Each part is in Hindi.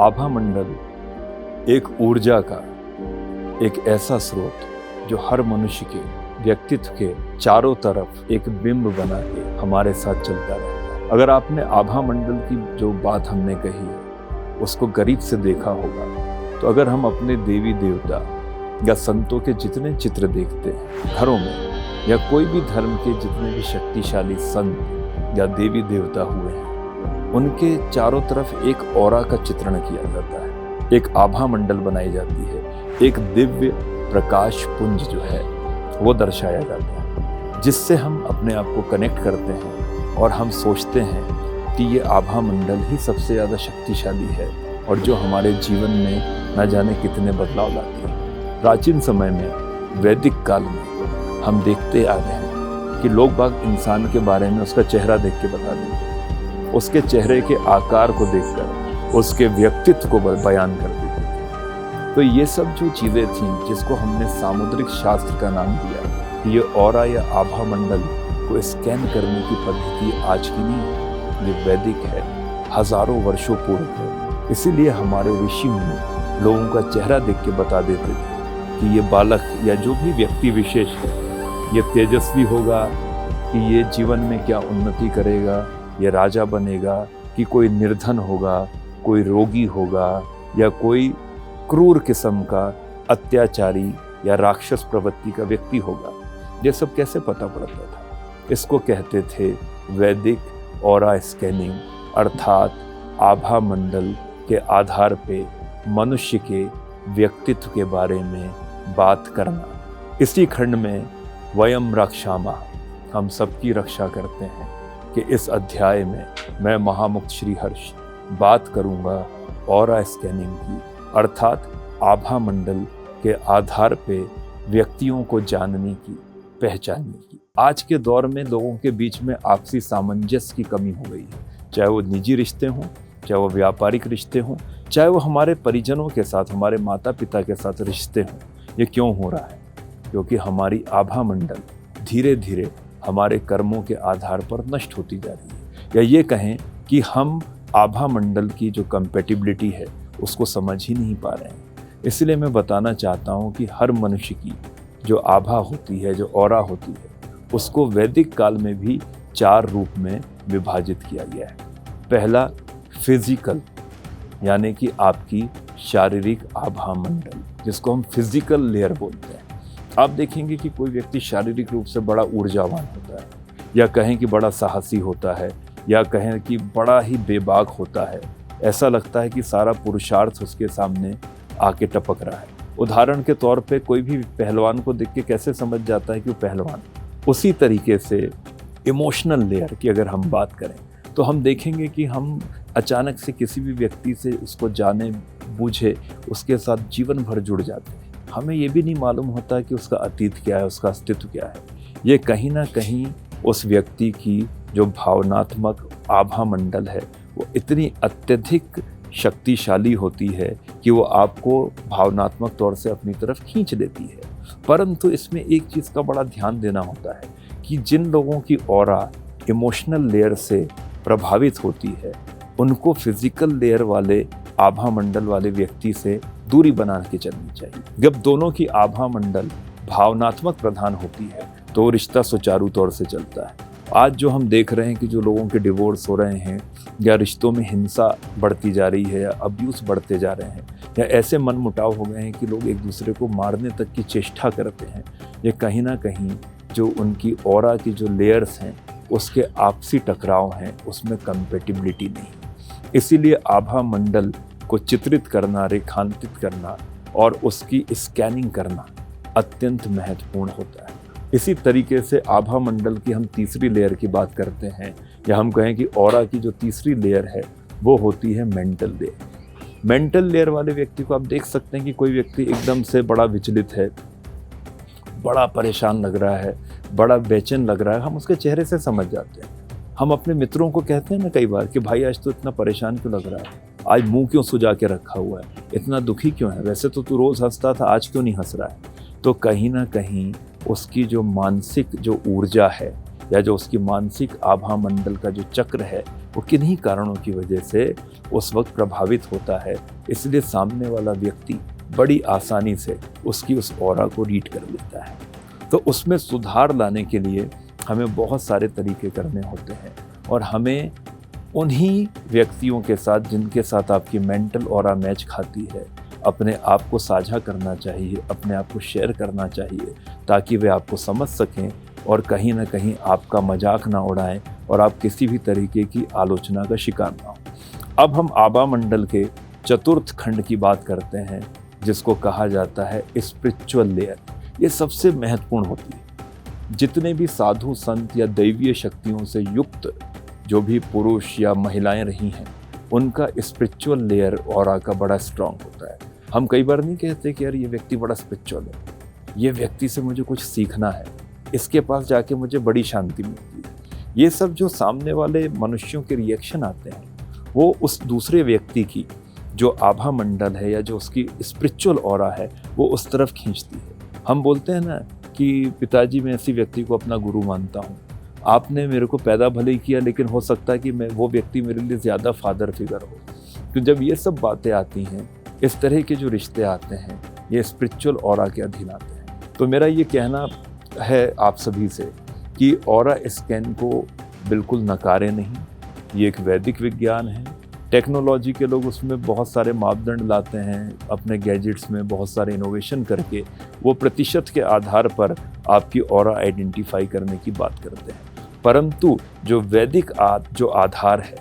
आभा मंडल एक ऊर्जा का एक ऐसा स्रोत जो हर मनुष्य के व्यक्तित्व के चारों तरफ एक बिंब बना के हमारे साथ चलता रहता है। अगर आपने आभा मंडल की जो बात हमने कही है उसको करीब से देखा होगा तो अगर हम अपने देवी देवता या संतों के जितने चित्र देखते हैं घरों में, या कोई भी धर्म के जितने भी शक्तिशाली संत या देवी देवता हुए हैं, उनके चारों तरफ एक ऑरा का चित्रण किया जाता है, एक आभा मंडल बनाई जाती है, एक दिव्य प्रकाश पुंज जो है वो दर्शाया जाता है, जिससे हम अपने आप को कनेक्ट करते हैं और हम सोचते हैं कि ये आभा मंडल ही सबसे ज़्यादा शक्तिशाली है और जो हमारे जीवन में न जाने कितने बदलाव लाती है। प्राचीन समय में, वैदिक काल में हम देखते आ रहे हैं कि लोग बाग इंसान के बारे में उसका चेहरा देख के बता देते हैं, उसके चेहरे के आकार को देखकर उसके व्यक्तित्व को बयान कर देते थे। तो ये सब जो चीज़ें थीं जिसको हमने सामुद्रिक शास्त्र का नाम दिया, ये ऑरा या आभा मंडल को स्कैन करने की पद्धति आज की नहीं है, ये वैदिक है, हजारों वर्षों पूर्व है। इसीलिए हमारे ऋषि मुनि लोगों का चेहरा देख के बता देते थे कि ये बालक या जो भी व्यक्ति विशेष है ये तेजस्वी होगा, कि ये जीवन में क्या उन्नति करेगा, ये राजा बनेगा, कि कोई निर्धन होगा, कोई रोगी होगा, या कोई क्रूर किस्म का अत्याचारी या राक्षस प्रवृत्ति का व्यक्ति होगा। ये सब कैसे पता पड़ता था? इसको कहते थे वैदिक ऑरा स्कैनिंग, अर्थात आभा मंडल के आधार पे मनुष्य के व्यक्तित्व के बारे में बात करना। इसी खंड में वयम रक्षामा, हम सबकी रक्षा करते हैं, कि इस अध्याय में मैं महामुक्त श्री हर्ष बात करूंगा ऑरा स्कैनिंग की, अर्थात आभा मंडल के आधार पे व्यक्तियों को जानने की, पहचानने की। आज के दौर में लोगों के बीच में आपसी सामंजस्य की कमी हो गई है, चाहे वो निजी रिश्ते हों, चाहे वो व्यापारिक रिश्ते हों, चाहे वो हमारे परिजनों के साथ, हमारे माता पिता के साथ रिश्ते हों। ये क्यों हो रहा है? क्योंकि हमारी आभा मंडल धीरे धीरे हमारे कर्मों के आधार पर नष्ट होती जा रही है, या ये कहें कि हम आभा मंडल की जो कंपैटिबिलिटी है उसको समझ ही नहीं पा रहे हैं। इसलिए मैं बताना चाहता हूँ कि हर मनुष्य की जो आभा होती है, जो ऑरा होती है, उसको वैदिक काल में भी 4 रूप में विभाजित किया गया है। पहला फिजिकल, यानी कि आपकी शारीरिक आभा मंडल, जिसको हम फिजिकल लेयर बोलते हैं। आप देखेंगे कि कोई व्यक्ति शारीरिक रूप से बड़ा ऊर्जावान होता है, या कहें कि बड़ा साहसी होता है, या कहें कि बड़ा ही बेबाक होता है। ऐसा लगता है कि सारा पुरुषार्थ उसके सामने आके टपक रहा है। उदाहरण के तौर पे कोई भी पहलवान को देख के कैसे समझ जाता है कि वो पहलवान। उसी तरीके से इमोशनल लेयर की अगर हम बात करें तो हम देखेंगे कि हम अचानक से किसी भी व्यक्ति से उसको जाने बूझे उसके साथ जीवन भर जुड़ जाते हैं। हमें ये भी नहीं मालूम होता कि उसका अतीत क्या है, उसका अस्तित्व क्या है। ये कहीं ना कहीं उस व्यक्ति की जो भावनात्मक आभा मंडल है वो इतनी अत्यधिक शक्तिशाली होती है कि वो आपको भावनात्मक तौर से अपनी तरफ खींच लेती है। परंतु इसमें एक चीज़ का बड़ा ध्यान देना होता है कि जिन लोगों की ऑरा इमोशनल लेयर से प्रभावित होती है उनको फिजिकल लेयर वाले आभा मंडल वाले व्यक्ति से दूरी बना के चलनी चाहिए। जब दोनों की आभा मंडल भावनात्मक प्रधान होती है तो रिश्ता सुचारू तौर से चलता है। आज जो हम देख रहे हैं कि जो लोगों के डिवोर्स हो रहे हैं, या रिश्तों में हिंसा बढ़ती जा रही है, या अब्यूज़ बढ़ते जा रहे हैं, या ऐसे मनमुटाव हो गए हैं कि लोग एक दूसरे को मारने तक की चेष्टा करते हैं, ये कहीं ना कहीं जो उनकी ऑरा की जो लेयर्स हैं उसके आपसी टकराव हैं, उसमें कंपैटिबिलिटी नहीं। इसीलिए आभा मंडल को चित्रित करना, रेखांकित करना और उसकी स्कैनिंग करना अत्यंत महत्वपूर्ण होता है। इसी तरीके से आभा मंडल की हम तीसरी लेयर की बात करते हैं, या हम कहें कि ऑरा की जो तीसरी लेयर है वो होती है मेंटल लेयर। मेंटल लेयर वाले व्यक्ति को आप देख सकते हैं कि कोई व्यक्ति एकदम से बड़ा विचलित है, बड़ा परेशान लग रहा है, बड़ा बेचैन लग रहा है, हम उसके चेहरे से समझ जाते हैं। हम अपने मित्रों को कहते हैं ना कई बार कि भाई आज तो इतना परेशान क्यों लग रहा है, आज मुंह क्यों सुजा के रखा हुआ है, इतना दुखी क्यों है, वैसे तो तू रोज़ हंसता था, आज क्यों नहीं हंस रहा है। तो कहीं ना कहीं उसकी जो मानसिक जो ऊर्जा है, या जो उसकी मानसिक आभा मंडल का जो चक्र है वो किन्हीं कारणों की वजह से उस वक्त प्रभावित होता है। इसलिए सामने वाला व्यक्ति बड़ी आसानी से उसकी उस ऑरा को रीड कर लेता है। तो उसमें सुधार लाने के लिए हमें बहुत सारे तरीके करने होते हैं और हमें उन्हीं व्यक्तियों के साथ जिनके साथ आपकी मेंटल ऑरा मैच खाती है अपने आप को साझा करना चाहिए, अपने आप को शेयर करना चाहिए, ताकि वे आपको समझ सकें और कहीं ना कहीं आपका मजाक ना उड़ाएं और आप किसी भी तरीके की आलोचना का शिकार ना हो। अब हम आभा मंडल के चतुर्थ खंड की बात करते हैं, जिसको कहा जाता है स्पिरिचुअल लेयर। ये सबसे महत्वपूर्ण होती है। जितने भी साधु संत या दैवीय शक्तियों से युक्त जो भी पुरुष या महिलाएं रही हैं, उनका स्पिरिचुअल लेयर ऑरा का बड़ा स्ट्रांग होता है। हम कई बार नहीं कहते कि यार ये व्यक्ति बड़ा स्पिरिचुअल है, ये व्यक्ति से मुझे कुछ सीखना है, इसके पास जाके मुझे बड़ी शांति मिलती है। ये सब जो सामने वाले मनुष्यों के रिएक्शन आते हैं, वो उस दूसरे व्यक्ति की जो आभा मंडल है या जो उसकी स्पिरिचुअल ऑरा है वो उस तरफ खींचती है। हम बोलते हैं ना कि पिताजी मैं ऐसी व्यक्ति को अपना गुरु मानता हूँ, आपने मेरे को पैदा भले ही किया लेकिन हो सकता है कि मैं वो व्यक्ति मेरे लिए ज़्यादा फादर फिगर हो। तो जब ये सब बातें आती हैं, इस तरह के जो रिश्ते आते हैं, ये स्पिरिचुअल ऑरा के अधीन आते हैं। तो मेरा ये कहना है आप सभी से कि ऑरा स्कैन को बिल्कुल नकारे नहीं, ये एक वैदिक विज्ञान है। टेक्नोलॉजी के लोग उसमें बहुत सारे मापदंड लाते हैं, अपने गैजेट्स में बहुत सारे इनोवेशन करके वो प्रतिशत के आधार पर आपकी ऑरा आइडेंटिफाई करने की बात करते हैं। परंतु जो वैदिक जो आधार है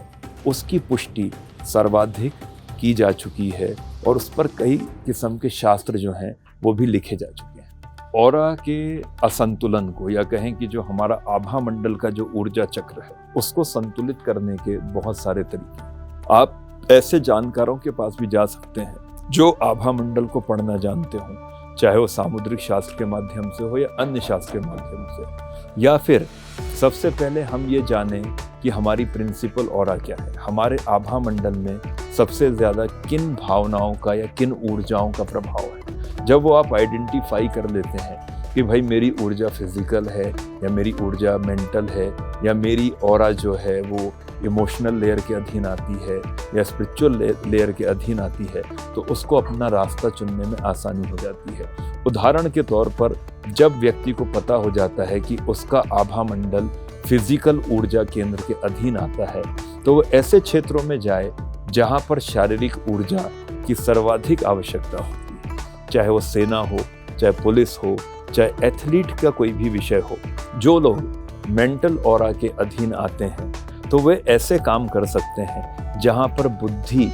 उसकी पुष्टि सर्वाधिक की जा चुकी है और उस पर कई किस्म के शास्त्र जो हैं वो भी लिखे जा चुके हैं। ऑरा के असंतुलन को या कहें कि जो हमारा आभा मंडल का जो ऊर्जा चक्र है उसको संतुलित करने के बहुत सारे तरीके। आप ऐसे जानकारों के पास भी जा सकते हैं जो आभा मंडल को पढ़ना जानते हो, चाहे वो सामुद्रिक शास्त्र के माध्यम से हो या अन्य शास्त्र के माध्यम से। या फिर सबसे पहले हम ये जानें कि हमारी प्रिंसिपल ऑरा क्या है, हमारे आभा मंडल में सबसे ज़्यादा किन भावनाओं का या किन ऊर्जाओं का प्रभाव है। जब वो आप आइडेंटिफाई कर लेते हैं कि भाई मेरी ऊर्जा फिजिकल है या मेरी ऊर्जा मेंटल है या मेरी ऑरा जो है वो इमोशनल लेयर के अधीन आती है या स्पिरिचुअल लेयर के अधीन आती है, तो उसको अपना रास्ता चुनने में आसानी हो जाती है। उदाहरण के तौर पर जब व्यक्ति को पता हो जाता है कि उसका आभा मंडल फिजिकल ऊर्जा केंद्र के अधीन आता है, तो वो ऐसे क्षेत्रों में जाए जहाँ पर शारीरिक ऊर्जा की सर्वाधिक आवश्यकता होती है, चाहे वो सेना हो, चाहे पुलिस हो, चाहे एथलीट का कोई भी विषय हो। जो लोग मेंटल ऑरा के अधीन आते हैं तो वे ऐसे काम कर सकते हैं जहां पर बुद्धि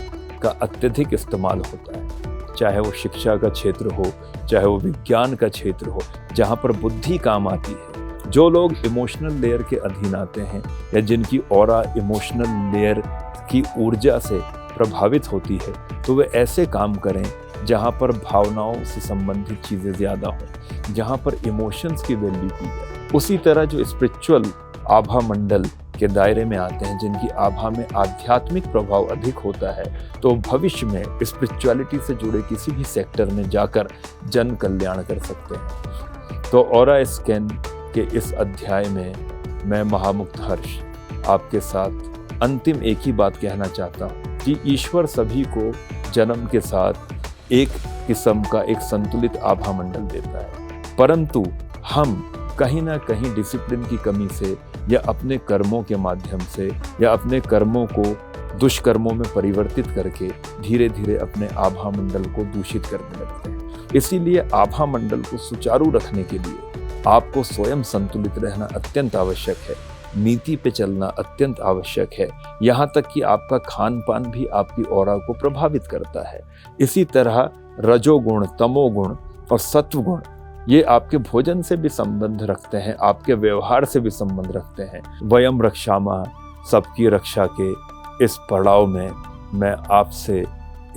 का अत्यधिक इस्तेमाल होता है, चाहे वो शिक्षा का क्षेत्र हो, चाहे वो विज्ञान का क्षेत्र हो, जहां पर बुद्धि काम आती है। जो लोग इमोशनल लेयर के अधीन आते हैं या जिनकी ऑरा इमोशनल लेयर की ऊर्जा से प्रभावित होती है, तो वे ऐसे काम करें जहां पर भावनाओं से संबंधित चीज़ें ज़्यादा हों, जहां पर इमोशंस की वैल्यू की जाए। उसी तरह जो स्पिरिचुअल आभा मंडल के दायरे में आते हैं, जिनकी आभा में आध्यात्मिक प्रभाव अधिक होता है, तो भविष्य में स्पिरिचुअलिटी से जुड़े किसी भी सेक्टर में जाकर जन कल्याण कर सकते हैं। तो ऑरा स्कैन के इस अध्याय में मैं महामुक्त हर्ष आपके साथ अंतिम एक ही बात कहना चाहता हूँ कि ईश्वर सभी को जन्म के साथ एक किस्म का एक संतुलित आभा मंडल देता है, परंतु हम कहीं ना कहीं डिसिप्लिन की कमी से या अपने कर्मों के माध्यम से या अपने कर्मों को दुष्कर्मों में परिवर्तित करके धीरे धीरे अपने आभा मंडल को दूषित करने लगते हैं। इसीलिए आभा मंडल को सुचारू रखने के लिए आपको स्वयं संतुलित रहना अत्यंत आवश्यक है, नीति पे चलना अत्यंत आवश्यक है। यहाँ तक कि आपका खान पान भी आपकी ऑरा को प्रभावित करता है। इसी तरह रजोगुण, तमोगुण और सत्वगुण ये आपके भोजन से भी संबंध रखते हैं, आपके व्यवहार से भी संबंध रखते हैं। वयम रक्षामा, सबकी रक्षा के इस पड़ाव में मैं आपसे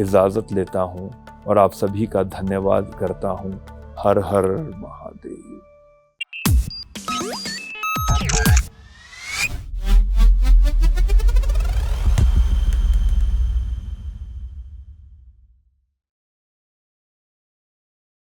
इजाज़त लेता हूँ और आप सभी का धन्यवाद करता हूँ। हर हर महादेव।